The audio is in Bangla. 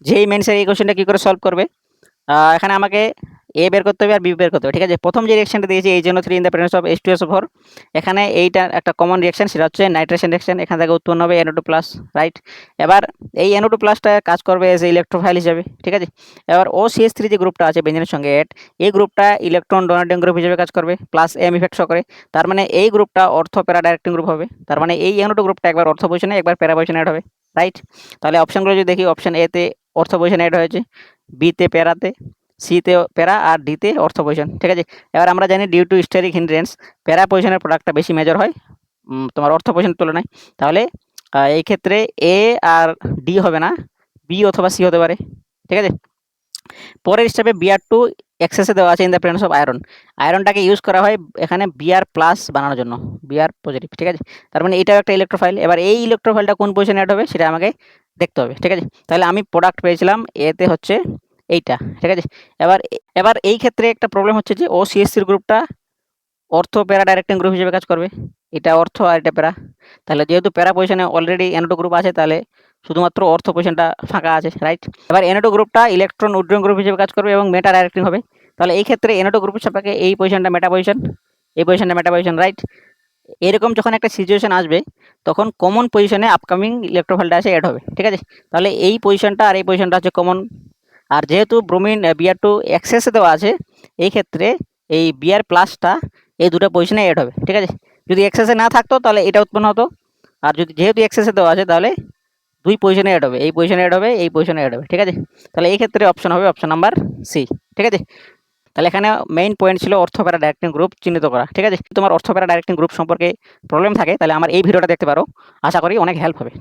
যেই মেন্সের এই কোশ্চেনটা কী করে সলভ করবে, এখানে আমাকে এ বের করতে হবে আর বি বের করতে হবে, ঠিক আছে। প্রথম যে রিঅ্যাকশনটা দিয়েছি HNO3 in the presence of H2SO4, এখানে এইটা একটা কমন রিঅ্যাকশন, সেটা হচ্ছে নাইট্রেশন রিঅ্যাকশন। এখান থেকে উৎপন্ন হবে NO2+, রাইট। এবার এই NO2+টা কাজ করবে এজ এ ইলেকট্রোফাইল হিসেবে, ঠিক আছে। এবার OCH3 যে গ্রুপটা আছে বেঞ্জিনের সঙ্গে এড, এই গ্রুপটা ইলেকট্রন ডোনাটিং গ্রুপ হিসেবে কাজ করবে, প্লাস M ইফেক্ট সহ করে। তার মানে এই গ্রুপটা অর্থো প্যারা ডাইরেক্টিং গ্রুপ হবে। তার মানে এই NO2 গ্রুপটা একবার অর্থো পজিশনে একবার প্যারা পজিশনে অ্যাড হবে, রাইট। তাহলে অপশনগুলো যদি দেখি, অপশন এ তে অর্থো পজিশনে অ্যাড হয়েছে, বিতে প্যারাতে, সিতে প্যারা আর ডিতে অর্থ পজিশন, ঠিক আছে। এবার আমরা জানি ডিউ টু স্টেরিক হিন্ড্রেন্স প্যারা পজিশনের প্রোডাক্টটা বেশি মেজর হয় তোমার অর্থ পজিশনের তুলনায়। তাহলে এই ক্ষেত্রে এ আর ডি হবে না, বি অথবা সি হতে পারে, ঠিক আছে। পরের স্টেপে Br2 এক্সেসে দেওয়া আছে in the presence of iron. আয়রনটাকে ইউজ করা হয় এখানে Br+ বানানোর জন্য, Br পজিটিভ, ঠিক আছে। তার মানে এটাও একটা ইলেকট্রোফাইল। এবার এই ইলেকট্রোফাইলটা কোন পজিশনে অ্যাড হবে সেটা আমাকে দেখতে হবে, ঠিক আছে। তাহলে আমি প্রোডাক্ট পেয়েছিলাম এতে হচ্ছে এইটা, ঠিক আছে। এবার এই ক্ষেত্রে একটা প্রবলেম হচ্ছে যে OCH3 গ্রুপটা অর্থো প্যারা ডাইরেক্টিং গ্রুপ হিসেবে কাজ করবে, এটা অর্থ আর এটা প্যারা। তাহলে যেহেতু প্যারা পজিশনে অলরেডি NO2 গ্রুপ আছে, তাহলে শুধুমাত্র অর্থ পজিশনটা ফাঁকা আছে, রাইট। এবার NO2 গ্রুপটা ইলেকট্রন উইথড্রয়িং গ্রুপ হিসেবে কাজ করবে এবং মেটা ডাইরেক্টিং হবে। তাহলে এই ক্ষেত্রে NO2 গ্রুপের সাপেক্ষে এই পজিশনটা মেটা পজিশন, এই পজিশনটা মেটা পজিশন, রাইট। এরকম যখন একটা সিচুয়েশন আসবে তখন কমন পজিশনে আপকামিং ইলেকট্রোফাইলটা এসে অ্যাড হবে, ঠিক আছে। তাহলে এই পজিশনটা আর এই পজিশনটা হচ্ছে কমন। আর যেহেতু ব্রোমিন Br2 এক্সেসে দেওয়া আছে, এই ক্ষেত্রে এই Br+টা এই দুটো পজিশনে অ্যাড হবে, ঠিক আছে। যদি এক্সেসে না থাকতো তাহলে এটা উৎপন্ন হতো, আর যদি যেহেতু এক্সেসে দেওয়া আছে তাহলে দুই পজিশনে অ্যাড হবে, এই পজিশনে অ্যাড হবে, এই পজিশনে অ্যাড হবে, ঠিক আছে। তাহলে এই ক্ষেত্রে অপশন হবে অপশন নাম্বার সি, ঠিক আছে। তাহলে এখানে মেইন পয়েন্ট ছিল অর্থো প্যারা ডাইরেক্টিং গ্রুপ চিহ্নিত করা, ঠিক আছে। তোমার অর্থো প্যারা ডাইরেক্টিং গ্রুপ সম্পর্কে প্রবলেম থাকে তাহলে আমার এই ভিডিওটা দেখতে পারো, আশা করি অনেক হেল্প হবে।